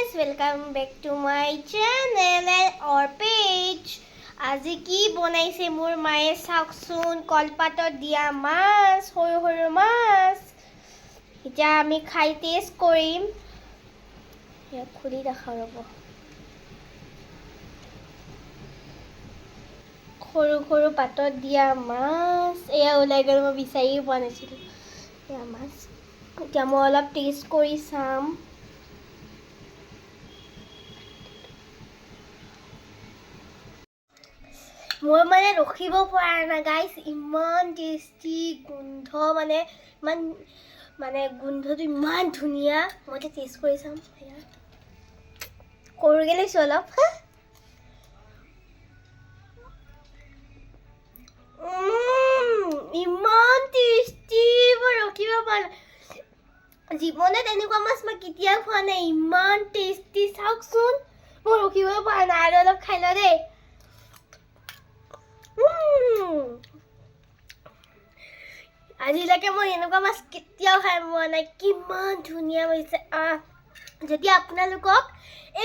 guys, welcome back to my channel or page. আজি কি বনাইছে মোৰ মায়ে চাওকচোন কলপাতত দিয়া মাছ সৰু সৰু মাছ এতিয়া আমি খাই টেষ্ট কৰিম ইয়াক খুলি দেখাও ৰব সৰু সৰু পাতত দিয়া মাছ এয়া ওলাই গ'ল মই বিচাৰি পোৱা নাছিলো এয়া মাছ এতিয়া মই অলপ টেষ্ট কৰি চাম মই মানে ৰখিব পৰা নাই গাইস ইমান টেষ্টি গোন্ধ মানে গোন্ধটো ইমান ধুনীয়া মই টেষ্ট কৰি চাম কৰোগে লৈছো অলপ ইমান টেষ্টি মই ৰখিব পৰা নাই জীৱনত এনেকুৱা মাছ মই কেতিয়া খোৱা নাই ইমান টেষ্টি চাওকচোন মই ৰখিব পৰা নাই আৰু অলপ খাই লওঁ দেই আজিলৈকে মই এনেকুৱা মাছ কেতিয়াও খাই পোৱা নাই কিমান ধুনীয়া হৈছে যদি আপোনালোকক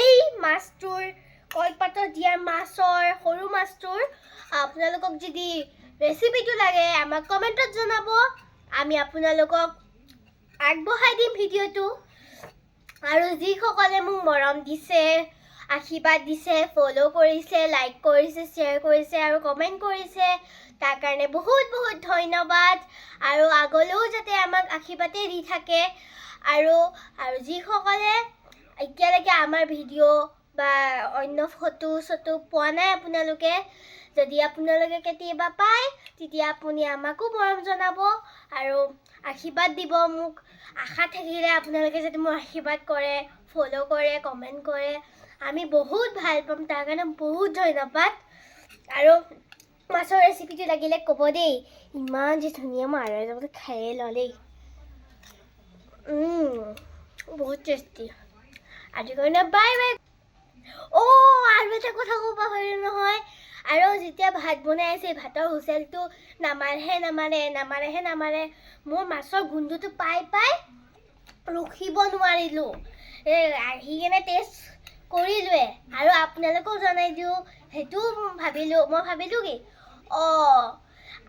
এই মাছটোৰ কলপাতত দিয়া মাছৰ সৰু মাছটোৰ আপোনালোকক যদি ৰেচিপিটো লাগে আমাক কমেণ্টত জনাব আমি আপোনালোকক আগবঢ়াই দিম ভিডিঅ'টো আৰু যিসকলে মোক মৰম দিছে আশীৰ্বাদ দিছে ফলো কৰিছে লাইক কৰিছে শ্বেয়াৰ কৰিছে আৰু কমেণ্ট কৰিছে তাৰ কাৰণে বহুত বহুত ধন্যবাদ আৰু আগলৈও যাতে আমাক আশীৰ্বাদে দি থাকে আৰু যিসকলে এতিয়ালৈকে আমাৰ ভিডিঅ' বা অন্য ফটো পোৱা নাই আপোনালোকে যদি আপোনালোকে কেতিয়াবা পায় তেতিয়া আপুনি আমাকো মৰম জনাব আৰু আশীৰ্বাদ দিব মোক আশা থাকিলে আপোনালোকে যদি মোক আশীৰ্বাদ কৰে ফলো কৰে কমেণ্ট কৰে আমি বহুত ভাল পাম তাৰ কাৰণে বহুত ধন্যবাদ আৰু মাছৰ ৰেচিপিটো লাগিলে ক'ব দেই ইমান যে ধুনীয়া মই আৰু এজনতে খায়ে লওঁ দেই বহুত টেষ্টি আজিৰ কাৰণে বাই বাই আৰু এটা কথা ক'ব পাহৰিলোঁ নহয় আৰু যেতিয়া ভাত বনাই আছে ভাতৰ হুইচেলটো নামাৰে মোৰ মাছৰ গোন্ধটো পাই ৰখিব নোৱাৰিলোঁ আহি কেনে টেষ্ট কৰিলোৱে আৰু আপোনালোকেও জনাই দিওঁ সেইটো মই ভাবিলোঁ কি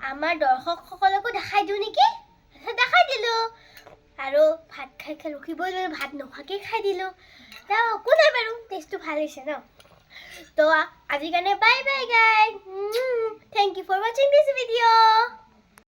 আমাৰ দৰ্শকসকলকো দেখাই দিওঁ নেকি দেখাই দিলোঁ আৰু ভাত খাই ৰখিবই নোৱাৰিলোঁ ভাত নোখোৱাকৈ খাই দিলোঁ একো নাই বাৰু টেষ্টটো ভাল হৈছে ন তো আজিৰ কাৰণে bye bye guys thank you for ৱাচিং দিছ ভিডিঅ'